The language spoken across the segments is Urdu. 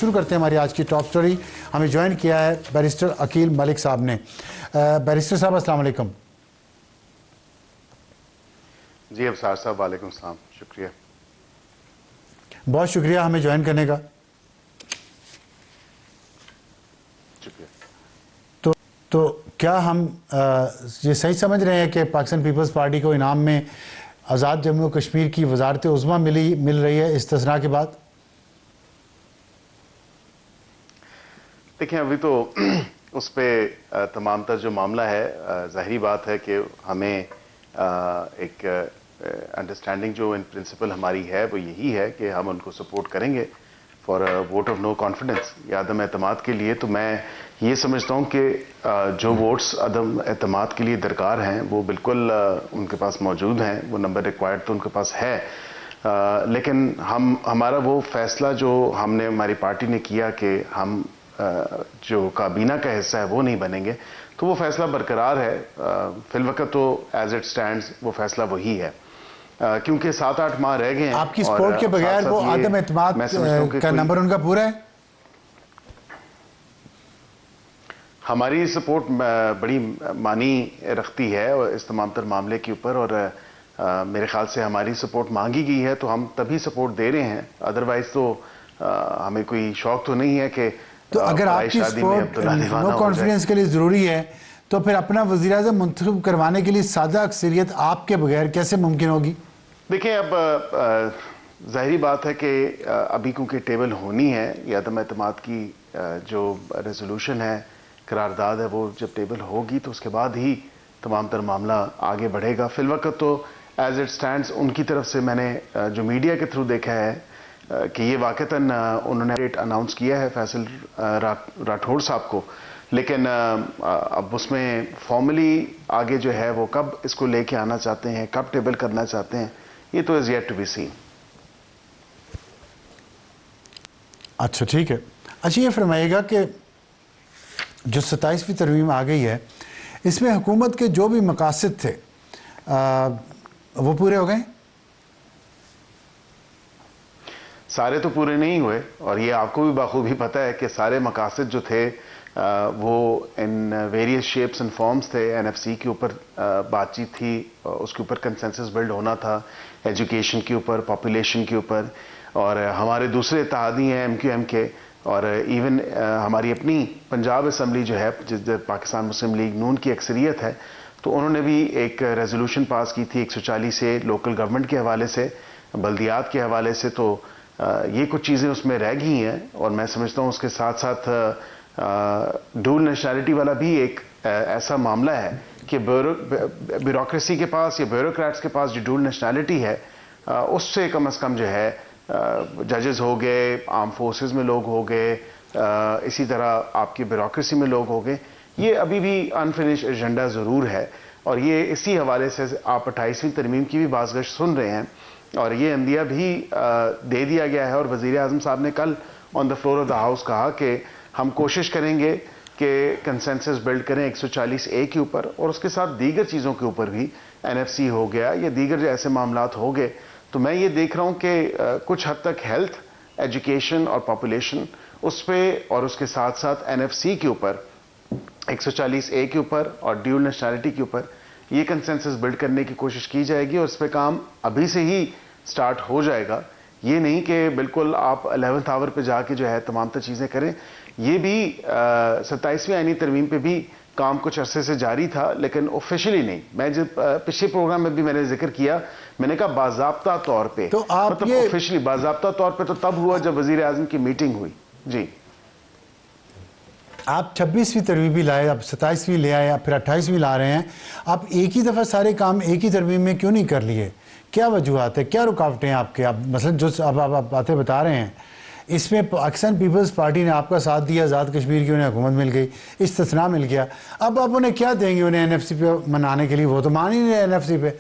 شروع کرتے ہیں ہماری آج کی ٹاپ سٹوری. ہمیں جوائن کیا ہے بیرسٹر عقیل ملک صاحب نے. بیرسٹر صاحب السلام علیکم. جی ابصار صاحب وعلیکم السلام. شکریہ. بہت شکریہ ہمیں جوائن کرنے کا. شکریہ. تو کیا ہم یہ صحیح سمجھ رہے ہیں کہ پاکستان پیپلز پارٹی کو انعام میں آزاد جموں و کشمیر کی وزارت عظمیٰ مل رہی ہے استثناء کے بعد؟ دیکھیں ابھی تو اس پہ تمام تر جو معاملہ ہے ظاہری بات ہے کہ ہمیں ایک انڈرسٹینڈنگ جو ان پرنسپل ہماری ہے وہ یہی ہے کہ ہم ان کو سپورٹ کریں گے for vote of no confidence یا عدم اعتماد کے لیے. تو میں یہ سمجھتا ہوں کہ جو ووٹس عدم اعتماد کے لیے درکار ہیں وہ بالکل ان کے پاس موجود ہیں. وہ نمبر ریکوائرڈ تو ان کے پاس ہے, لیکن ہمارا وہ فیصلہ جو ہم نے ہماری پارٹی نے کیا کہ ہم جو کابینہ کا حصہ ہے وہ نہیں بنیں گے, تو وہ فیصلہ برقرار ہے. فی الوقت تو ایز اٹ سٹینڈز وہ فیصلہ وہی ہے, کیونکہ 7-8 ماہ رہ گئے ہیں. آپ کی سپورٹ کے بغیر وہ عدم اعتماد کا نمبر ان کا پورا ہے؟ ہماری سپورٹ بڑی معنی رکھتی ہے اس تمام تر معاملے کے اوپر, اور میرے خیال سے ہماری سپورٹ مانگی گئی ہے تو ہم تبھی سپورٹ دے رہے ہیں. ادروائز تو ہمیں کوئی شوق تو نہیں ہے کہ تو اگر آپ کی سپورٹ نو کانفیڈنس کے لیے ضروری ہے تو پھر اپنا وزیر اعظم منتخب کروانے کے لیے سادہ اکثریت آپ کے بغیر کیسے ممکن ہوگی؟ دیکھیں اب ظاہری بات ہے کہ ابھی کیونکہ ٹیبل ہونی ہے یا عدم اعتماد کی جو ریزولوشن ہے, قرارداد ہے, وہ جب ٹیبل ہوگی تو اس کے بعد ہی تمام تر معاملہ آگے بڑھے گا. فی الوقت تو ایز اٹ سٹینڈز ان کی طرف سے میں نے جو میڈیا کے تھرو دیکھا ہے کہ یہ واقعتاً انہوں نے ڈیٹ اناؤنس کیا ہے فیصل راٹھوڑ صاحب کو, لیکن اب اس میں فارملی آگے جو ہے وہ کب اس کو لے کے آنا چاہتے ہیں, کب ٹیبل کرنا چاہتے ہیں, یہ تو is yet to be seen. اچھا ٹھیک ہے. اچھا یہ فرمائیے گا کہ جو 27ویں ترمیم آ گئی ہے اس میں حکومت کے جو بھی مقاصد تھے وہ پورے ہو گئے؟ سارے تو پورے نہیں ہوئے, اور یہ آپ کو بھی بخوبی پتہ ہے کہ سارے مقاصد جو تھے وہ in various shapes and forms تھے. این ایف سی کے اوپر بات چیت تھی, اس کے اوپر کنسنسس بلڈ ہونا تھا, ایجوکیشن کے اوپر, پاپولیشن کے اوپر, اور ہمارے دوسرے اتحادی ہیں ایم کیو ایم کے, اور ایون ہماری اپنی پنجاب اسمبلی جو ہے جس پاکستان مسلم لیگ نون کی اکثریت ہے, تو انہوں نے بھی ایک ریزولوشن پاس کی تھی 140 سے نیشنل گورنمنٹ کے حوالے سے, بلدیات کے حوالے سے. تو یہ کچھ چیزیں اس میں رہ گئی ہیں, اور میں سمجھتا ہوں اس کے ساتھ ساتھ ڈول نیشنلٹی والا بھی ایک ایسا معاملہ ہے کہ بیوروکریسی کے پاس یا بیوروکریٹس کے پاس جو ڈول نیشنلٹی ہے اس سے کم از کم جو ہے ججز ہو گئے, آرم فورسز میں لوگ ہو گئے, اسی طرح آپ کی بیوروکریسی میں لوگ ہو گئے, یہ ابھی بھی انفنش ایجنڈا ضرور ہے. اور یہ اسی حوالے سے آپ 28ویں ترمیم کی بھی بازگشت سن رہے ہیں, اور یہ عندیہ بھی دے دیا گیا ہے. اور وزیر اعظم صاحب نے کل on the floor of the house کہا کہ ہم کوشش کریں گے کہ کنسنسس بلڈ کریں 140A کے اوپر, اور اس کے ساتھ دیگر چیزوں کے اوپر بھی, این ایف سی ہو گیا یا دیگر جو ایسے معاملات ہو گئے. تو میں یہ دیکھ رہا ہوں کہ کچھ حد تک ہیلتھ, ایجوکیشن اور پاپولیشن اس پہ, اور اس کے ساتھ ساتھ این ایف سی کے اوپر, 140A کے اوپر اور ڈیول نیشنلٹی کے اوپر یہ کنسنسس بلڈ کرنے کی کوشش کی جائے گی, اور اس پہ کام ابھی سے ہی سٹارٹ ہو جائے گا. یہ نہیں کہ بالکل آپ 11th آور پہ جا کے جو ہے تمام تر چیزیں کریں. یہ بھی 27ویں آئینی ترمیم پہ بھی کام کچھ عرصے سے جاری تھا, لیکن آفیشلی نہیں. میں جب پچھلے پروگرام میں بھی میں نے ذکر کیا, میں نے کہا باضابطہ طور پہ, تو آپ مطلب آفیشلی باضابطہ طور پہ تو تب ہوا جب وزیر اعظم کی میٹنگ ہوئی. جی آپ 26ویں ترمیم بھی لائے, اب 27ویں لے آئے, اب پھر 28ویں لا رہے ہیں. آپ ایک ہی دفعہ سارے کام ایک ہی ترمیم میں کیوں نہیں کر لیے؟ کیا وجوہات ہے, کیا رکاوٹیں ہیں آپ کے؟ اب مثلا جو اب آپ باتیں بتا رہے ہیں اس میں پاکستان پیپلز پارٹی نے آپ کا ساتھ دیا, آزاد کشمیر کی انہیں حکومت مل گئی, استثناء مل گیا, اب آپ انہیں کیا دیں گے انہیں این ایف سی پہ منانے کے لیے؟ وہ تو مان ہی نہیں رہے این ایف سی پہ.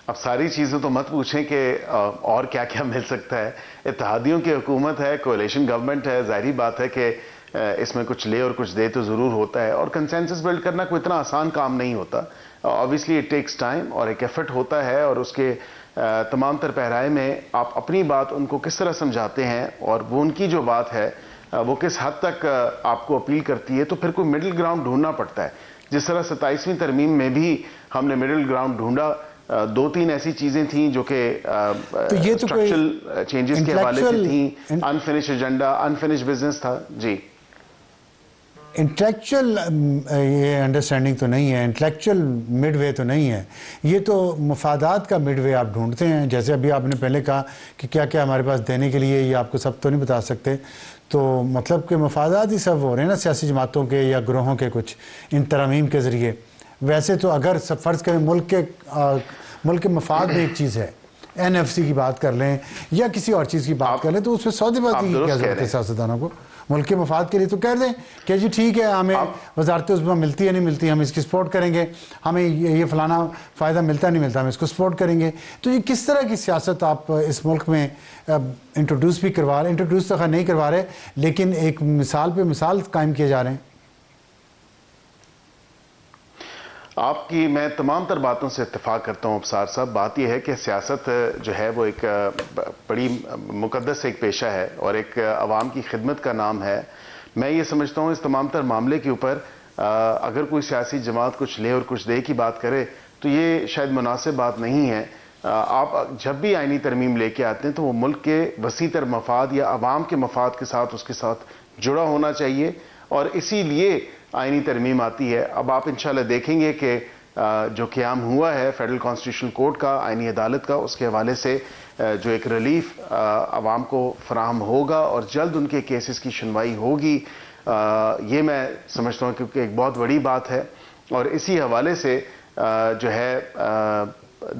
اب ساری چیزیں تو مت پوچھیں کہ اور کیا کیا مل سکتا ہے. اتحادیوں کی حکومت ہے, کولیشن گورنمنٹ ہے, ظاہری بات ہے کہ اس میں کچھ لے اور کچھ دے تو ضرور ہوتا ہے, اور کنسنسس بلڈ کرنا کوئی اتنا آسان کام نہیں ہوتا. obviously it takes time, اور ایک ایفرٹ ہوتا ہے, اور اس کے تمام تر پہرائے میں آپ اپنی بات ان کو کس طرح سمجھاتے ہیں اور وہ ان کی جو بات ہے وہ کس حد تک آپ کو اپیل کرتی ہے، تو پھر کوئی مڈل گراؤنڈ ڈھونڈنا پڑتا ہے. جس طرح 27ویں ترمیم میں بھی ہم نے مڈل گراؤنڈ ڈھونڈا. 2-3 ایسی چیزیں تھیں جو کہ تو یہ تو کوئی اسٹرکچرل چینجز کے حوالے سے تھیں. انفنش ایجنڈا، انفنش بزنس تھا. جی انٹلیکچوئل یہ انڈرسٹینڈنگ تو نہیں ہے، انٹلیکچوئل مڈ وے تو نہیں ہے، یہ تو مفادات کا مڈ وے آپ ڈھونڈتے ہیں. جیسے ابھی آپ نے پہلے کہا کہ کیا کیا ہمارے پاس دینے کے لیے، یہ آپ کو سب تو نہیں بتا سکتے، تو مطلب کہ مفادات ہی سب ہو رہے ہیں نا سیاسی جماعتوں کے یا گروہوں کے کچھ ان ترامیم کے ذریعے. ویسے تو اگر سب فرض کریں ملک کے مفاد میں ایک چیز ہے، این ایف سی کی بات کر لیں یا کسی اور چیز کی بات کر لیں، تو اس میں سودے بازی کی کیا ضرورت ہے سیاستدانوں کو؟ ملک کے مفاد کے لیے تو کہہ دیں کہ جی ٹھیک ہے، ہمیں وزارت عظمیٰ ملتی ہے نہیں ملتی، ہم اس کی سپورٹ کریں گے، ہمیں یہ فلانا فائدہ ملتا نہیں ملتا، ہم اس کو سپورٹ کریں گے. تو یہ کس طرح کی سیاست آپ اس ملک میں انٹروڈیوس بھی کروا رہے ہیں؟ انٹروڈیوس تو خیر نہیں کروا رہے، لیکن ایک مثال پہ مثال قائم کیے جا رہے ہیں. آپ کی میں تمام تر باتوں سے اتفاق کرتا ہوں ابصار صاحب. بات یہ ہے کہ سیاست جو ہے وہ ایک بڑی مقدس ایک پیشہ ہے اور ایک عوام کی خدمت کا نام ہے. میں یہ سمجھتا ہوں اس تمام تر معاملے کے اوپر اگر کوئی سیاسی جماعت کچھ لے اور کچھ دے کی بات کرے تو یہ شاید مناسب بات نہیں ہے. آپ جب بھی آئینی ترمیم لے کے آتے ہیں تو وہ ملک کے وسیع تر مفاد یا عوام کے مفاد کے ساتھ اس کے ساتھ جڑا ہونا چاہیے، اور اسی لیے آئینی ترمیم آتی ہے. اب آپ انشاءاللہ دیکھیں گے کہ جو قیام ہوا ہے فیڈرل کانسٹیٹیوشنل کورٹ کا، آئینی عدالت کا، اس کے حوالے سے جو ایک ریلیف عوام کو فراہم ہوگا اور جلد ان کے کیسز کی سنوائی ہوگی، یہ میں سمجھتا ہوں کیونکہ ایک بہت بڑی بات ہے. اور اسی حوالے سے جو ہے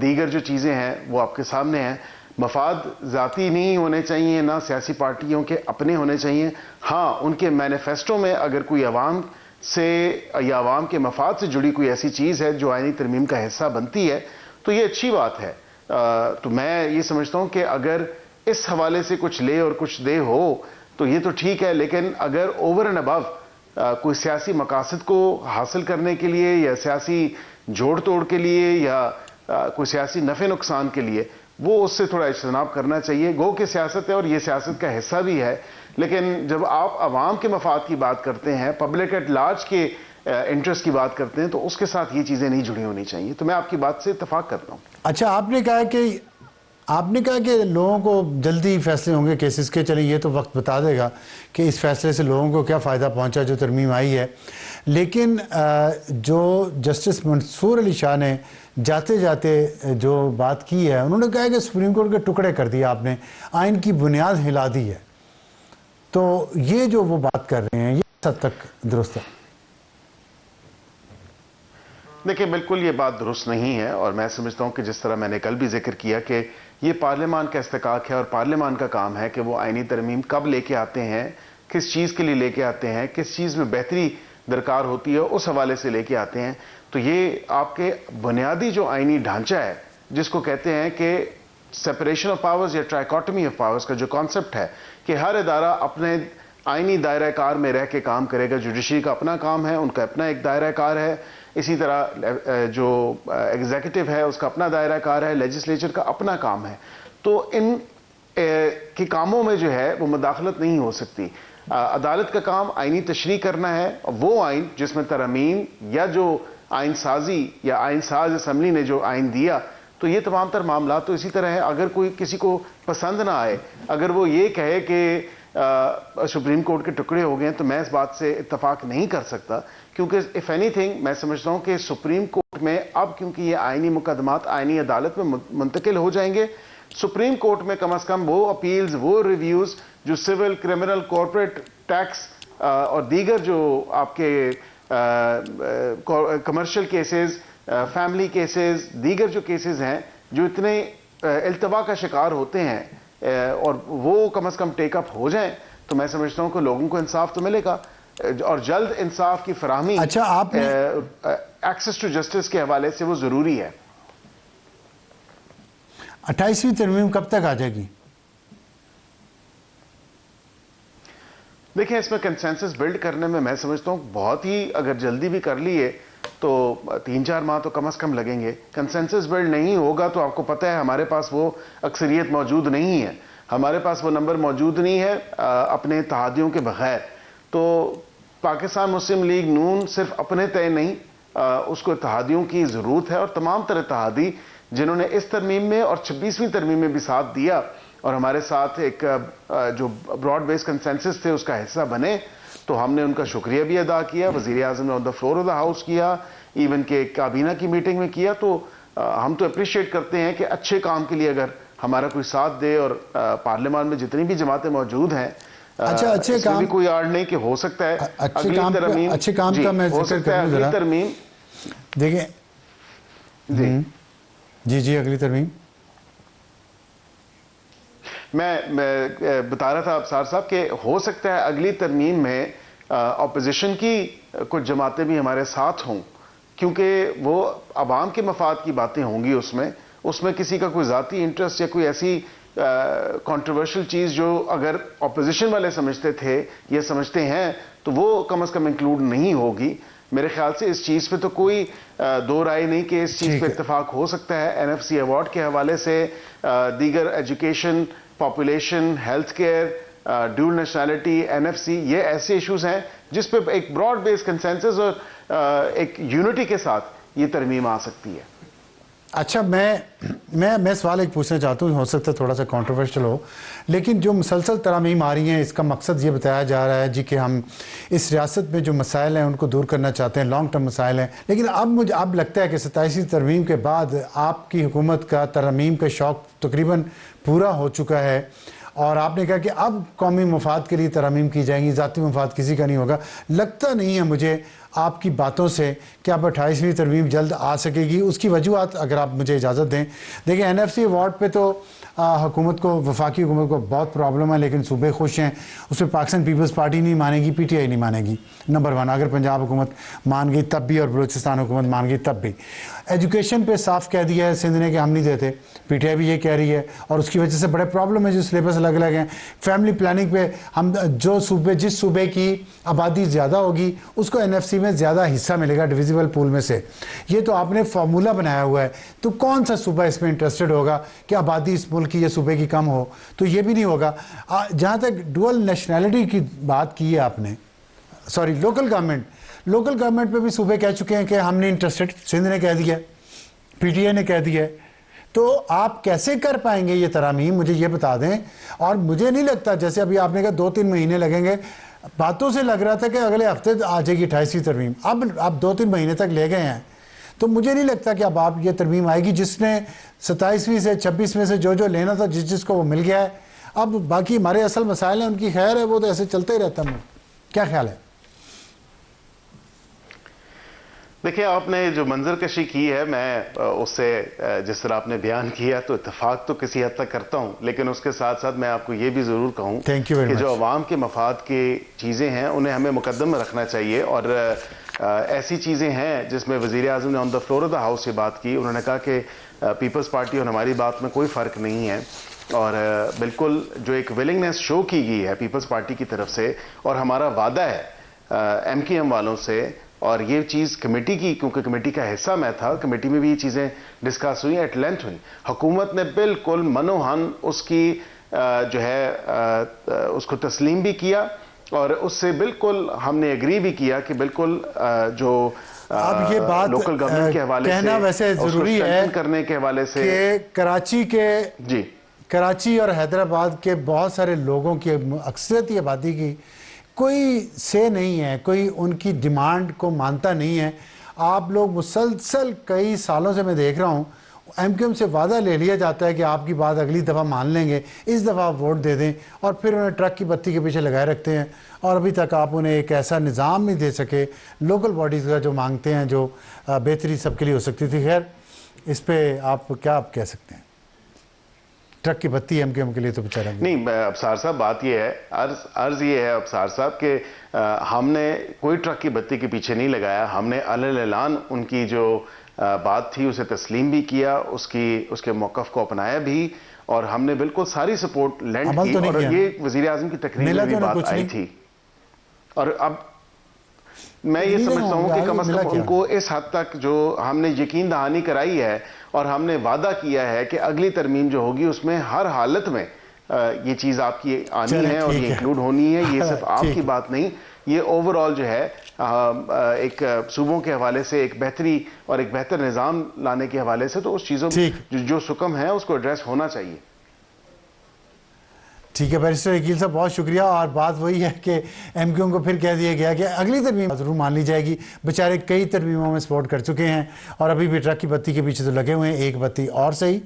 دیگر جو چیزیں ہیں وہ آپ کے سامنے ہیں. مفاد ذاتی نہیں ہونے چاہیے، نہ سیاسی پارٹیوں کے اپنے ہونے چاہیے. ہاں ان کے مینیفیسٹو میں اگر کوئی عوام سے یا عوام کے مفاد سے جڑی کوئی ایسی چیز ہے جو آئینی ترمیم کا حصہ بنتی ہے تو یہ اچھی بات ہے. تو میں یہ سمجھتا ہوں کہ اگر اس حوالے سے کچھ لے اور کچھ دے ہو تو یہ تو ٹھیک ہے، لیکن اگر اوور اینڈ ابو کوئی سیاسی مقاصد کو حاصل کرنے کے لیے یا سیاسی جوڑ توڑ کے لیے یا کوئی سیاسی نفع نقصان کے لیے، وہ اس سے تھوڑا اجتناب کرنا چاہیے. گو کہ سیاست ہے اور یہ سیاست کا حصہ بھی ہے، لیکن جب آپ عوام کے مفاد کی بات کرتے ہیں، پبلک ایٹ لارج کے انٹرسٹ کی بات کرتے ہیں، تو اس کے ساتھ یہ چیزیں نہیں جڑی ہونی چاہیے. تو میں آپ کی بات سے اتفاق کرتا ہوں. اچھا، آپ نے کہا کہ لوگوں کو جلدی فیصلے ہوں گے کیسز کے. چلیں یہ تو وقت بتا دے گا کہ اس فیصلے سے لوگوں کو کیا فائدہ پہنچا جو ترمیم آئی ہے. لیکن جو جسٹس منصور علی شاہ نے جاتے جاتے جو بات کی ہے، انہوں نے کہا کہ سپریم کورٹ کے ٹکڑے کر دیا آپ نے، آئین کی بنیاد ہلا دی ہے. تو یہ جو وہ بات کر رہے ہیں یہ کس حد تک درست ہے؟ دیکھیں بالکل یہ بات درست نہیں ہے، اور میں سمجھتا ہوں کہ جس طرح میں نے کل بھی ذکر کیا کہ یہ پارلیمان کا استحقاق ہے اور پارلیمان کا کام ہے کہ وہ آئینی ترمیم کب لے کے آتے ہیں، کس چیز کے لیے لے کے آتے ہیں، کس چیز میں بہتری درکار ہوتی ہے، اس حوالے سے لے کے آتے ہیں. تو یہ آپ کے بنیادی جو آئینی ڈھانچہ ہے جس کو کہتے ہیں کہ سپریشن آف پاورز یا ٹرائیکاٹمی آف پاورز کا جو کانسیپٹ ہے کہ ہر ادارہ اپنے آئینی دائرہ کار میں رہ کے کام کرے گا. جوڈیشری کا اپنا کام ہے، ان کا اپنا ایک دائرہ کار ہے. اسی طرح جو ایگزیکٹو ہے اس کا اپنا دائرہ کار ہے، لیجسلیچر کا اپنا کام ہے. تو ان کے کاموں میں جو ہے وہ مداخلت نہیں ہو سکتی. عدالت کا کام آئینی تشریح کرنا ہے، وہ آئین جس میں ترامیم یا جو آئین سازی یا آئین ساز اسمبلی نے جو آئین دیا، تو یہ تمام تر معاملات تو اسی طرح ہے. اگر کوئی کسی کو پسند نہ آئے، اگر وہ یہ کہے کہ سپریم کورٹ کے ٹکڑے ہو گئے ہیں، تو میں اس بات سے اتفاق نہیں کر سکتا، کیونکہ اف اینی تھنگ میں سمجھتا ہوں کہ سپریم کورٹ میں اب کیونکہ یہ آئینی مقدمات آئینی عدالت میں منتقل ہو جائیں گے، سپریم کورٹ میں کم از کم وہ اپیلز، وہ ریویوز جو سول، کرمنل، کارپوریٹ ٹیکس اور دیگر جو آپ کے کمرشل کیسز، فیملی کیسز، دیگر جو کیسز ہیں جو اتنے التوا کا شکار ہوتے ہیں، اور وہ کم از کم ٹیک اپ ہو جائیں، تو میں سمجھتا ہوں کہ لوگوں کو انصاف تو ملے گا اور جلد انصاف کی فراہمی ایکسس ٹو جسٹس کے حوالے سے وہ ضروری ہے. 28ویں ترمیم کب تک آ جائے گی؟ دیکھیں اس میں کنسنسس بلڈ کرنے میں سمجھتا ہوں بہت ہی اگر جلدی بھی کر لیے تو 3-4 ماہ تو کم از کم لگیں گے. کنسنسس بلڈ نہیں ہوگا تو آپ کو پتہ ہے ہمارے پاس وہ اکثریت موجود نہیں ہے, ہمارے پاس وہ نمبر موجود نہیں ہے اپنے اتحادیوں کے بغیر. تو پاکستان مسلم لیگ نون صرف اپنے تئے نہیں, اس کو اتحادیوں کی ضرورت ہے, اور تمام تر اتحادی جنہوں نے اس ترمیم میں اور 26ویں ترمیم میں بھی ساتھ دیا اور ہمارے ساتھ ایک جو براڈ بیس کنسنسس تھے اس کا حصہ بنے, تو ہم نے ان کا شکریہ بھی ادا کیا. وزیر اعظم نے on the floor of the house کیا, ایون کہ کابینہ کی میٹنگ میں کیا. تو ہم تو اپریشیٹ کرتے ہیں کہ اچھے کام کے لیے اگر ہمارا کوئی ساتھ دے, اور پارلیمان میں جتنی بھی جماعتیں موجود ہیں اچھے اس میں بھی کوئی آڑ نہیں کہ ہو سکتا ہے اچھے کام کا میں ذکر کروں ذرا. ترمیم دیکھیں جی اگلی ترمیم میں بتا رہا تھا ابصار صاحب کہ ہو سکتا ہے اگلی ترمیم میں اپوزیشن کی کچھ جماعتیں بھی ہمارے ساتھ ہوں, کیونکہ وہ عوام کے مفاد کی باتیں ہوں گی. اس میں کسی کا کوئی ذاتی انٹرسٹ یا کوئی ایسی کنٹروورشل چیز جو اگر اپوزیشن والے سمجھتے تھے یا سمجھتے ہیں تو وہ کم از کم انکلوڈ نہیں ہوگی. میرے خیال سے اس چیز پہ تو کوئی دو رائے نہیں کہ اس چیز پہ اتفاق ہو سکتا ہے. NFC ایوارڈ کے حوالے سے دیگر education, population, health care, dual nationality, NFC, یہ ایسے ایشوز ہیں جس پہ ایک براڈ بیس کنسنسس اور ایک یونٹی کے ساتھ یہ ترمیم آ سکتی ہے. اچھا میں سوال ایک پوچھنا چاہتا ہوں, ہو سکتا ہے تھوڑا سا کنٹروورشل ہو, لیکن جو مسلسل ترامیم آ رہی ہیں اس کا مقصد یہ بتایا جا رہا ہے جی کہ ہم اس ریاست میں جو مسائل ہیں ان کو دور کرنا چاہتے ہیں, لانگ ٹرم مسائل ہیں. لیکن اب لگتا ہے کہ 27ویں ترمیم کے بعد آپ کی حکومت کا ترامیم کا شوق تقریباً پورا ہو چکا ہے, اور آپ نے کہا کہ اب قومی مفاد کے لیے ترامیم کی جائیں گی, ذاتی مفاد کسی کا نہیں ہوگا. لگتا نہیں ہے مجھے آپ کی باتوں سے کہ اب 28ویں ترمیم جلد آ سکے گی. اس کی وجوہات اگر آپ مجھے اجازت دیں. دیکھیں NFC ایوارڈ پہ تو حکومت کو, وفاقی حکومت کو بہت پرابلم ہے, لیکن صوبے خوش ہیں. اس پہ پاکستان پیپلز پارٹی نہیں مانے گی, PTI نہیں مانے گی, نمبر 1. اگر پنجاب حکومت مان گئی تب بھی, اور بلوچستان حکومت مان گئی تب بھی. ایجوکیشن پہ صاف کہہ دیا ہے سندھ نے کہ ہم نہیں دیتے, PTI بھی یہ کہہ رہی ہے, اور اس کی وجہ سے بڑے پرابلم ہے جو سلیبس الگ الگ ہیں. فیملی پلاننگ پہ ہم جس صوبے کی آبادی زیادہ ہوگی اس کو NFC میں زیادہ حصہ ملے گا ڈویزیبل پول میں سے. یہ تو آپ نے فارمولہ بنایا ہوا ہے, تو کون سا صوبہ اس میں انٹرسٹڈ ہوگا کہ آبادی اس ملک کی یا صوبے کی کم ہو؟ تو یہ بھی نہیں ہوگا. جہاں تک ڈوئل نیشنلٹی کی بات کی ہے آپ نے, سوری لوکل گورنمنٹ پہ بھی صوبے کہہ چکے ہیں کہ ہم نہیں انٹرسٹڈ. سندھ نے کہہ دیا, PTI نے کہہ دیا. تو آپ کیسے کر پائیں گے یہ ترامیم, مجھے یہ بتا دیں. اور مجھے نہیں لگتا, جیسے ابھی آپ نے کہا 2-3 مہینے لگیں گے, باتوں سے لگ رہا تھا کہ اگلے ہفتے آ جائے گی 28ویں ترمیم. اب 2-3 مہینے تک لے گئے ہیں, تو مجھے نہیں لگتا کہ اب آپ یہ ترمیم آئے گی. جس نے 27ویں سے 26ویں سے جو لینا تھا جس کو وہ مل گیا ہے. اب باقی ہمارے اصل مسائل ہیں ان کی خیر ہے, وہ تو ایسے چلتا ہی رہتا ہے. کیا خیال ہے؟ دیکھیں, آپ نے جو منظر کشی کی ہے, میں اس سے جس طرح آپ نے بیان کیا تو اتفاق تو کسی حد تک کرتا ہوں, لیکن اس کے ساتھ ساتھ میں آپ کو یہ بھی ضرور کہوں کہ جو عوام کے مفاد کی چیزیں ہیں انہیں ہمیں مقدم میں رکھنا چاہیے. اور ایسی چیزیں ہیں جس میں وزیر اعظم نے on the floor of the house یہ بات کی. انہوں نے کہا کہ پیپلز پارٹی اور ہماری بات میں کوئی فرق نہیں ہے, اور بالکل جو ایک ولنگنیس شو کی گئی ہے پیپلز پارٹی کی طرف سے, اور ہمارا وعدہ ہے MKM والوں سے. اور یہ چیز کمیٹی کی, کیونکہ کمیٹی کا حصہ میں تھا, کمیٹی میں بھی یہ چیزیں ڈسکس ہوئی, ایٹ لینتھ ہوئی. حکومت نے بالکل منو ہن اس کی جو ہے اس کو تسلیم بھی کیا, اور اس سے بالکل ہم نے ایگری بھی کیا کہ بالکل جو اب یہ بات لوکل گورنمنٹ کے حوالے کہنا ویسے ضروری ہے کرنے کے حوالے سے کہ کراچی اور حیدرآباد کے بہت سارے لوگوں کی اکثریتی آبادی کی کوئی سے نہیں ہے, کوئی ان کی ڈیمانڈ کو مانتا نہیں ہے. آپ لوگ مسلسل کئی سالوں سے میں دیکھ رہا ہوں MKM سے وعدہ لے لیا جاتا ہے کہ آپ کی بات اگلی دفعہ مان لیں گے, اس دفعہ ووٹ دے دیں, اور پھر انہیں ٹرک کی بتی کے پیچھے لگائے رکھتے ہیں. اور ابھی تک آپ انہیں ایک ایسا نظام نہیں دے سکے لوکل باڈیز کا جو مانگتے ہیں, جو بہتری سب کے لیے ہو سکتی تھی. خیر, اس پہ آپ کیا کہہ سکتے ہیں؟ ٹرک کی بتی MKM کے لیے تو بچارہ نہیں. ابصار صاحب, بات یہ ہے, عرض یہ ہے ابصار صاحب کہ ہم نے کوئی ٹرک کی بتی کے پیچھے نہیں لگایا. ہم نے علیہ اعلان ان کی جو بات تھی اسے تسلیم بھی کیا, اس کے موقف کو اپنایا بھی, اور ہم نے بالکل ساری سپورٹ لینڈ کی. اور یہ وزیر اعظم کی تقریر میں بھی بات آئی تھی. اور اب میں یہ ملے سمجھتا ہوں ہوں کہ گے، کم از ملا کم کیا؟ ان کو اس حد تک جو ہم نے یقین دہانی کرائی ہے اور ہم نے وعدہ کیا ہے کہ اگلی ترمیم جو ہوگی اس میں ہر حالت میں یہ چیز آپ کی آنی چلیں ہے اور ٹھیک یہ ہے، انکلوڈ ہونی ہے. یہ صرف آپ ٹھیک کی ہے، بات نہیں، یہ اوورآل جو ہے ایک صوبوں کے حوالے سے ایک بہتری اور ایک بہتر نظام لانے کے حوالے سے تو اس چیزوں ٹھیک جو سکم ہے اس کو ایڈریس ہونا چاہیے. ٹھیک ہے بیرسٹر عقیل صاحب، بہت شکریہ. اور بات وہی ہے کہ ایم کیو ایم کو پھر کہہ دیا گیا کہ اگلی ترمیم ضرور مان لی جائے گی. بیچارے کئی ترمیموں میں سپورٹ کر چکے ہیں اور ابھی بھی ٹرک کی بتی کے پیچھے تو لگے ہوئے ہیں، ایک بتی اور صحیح.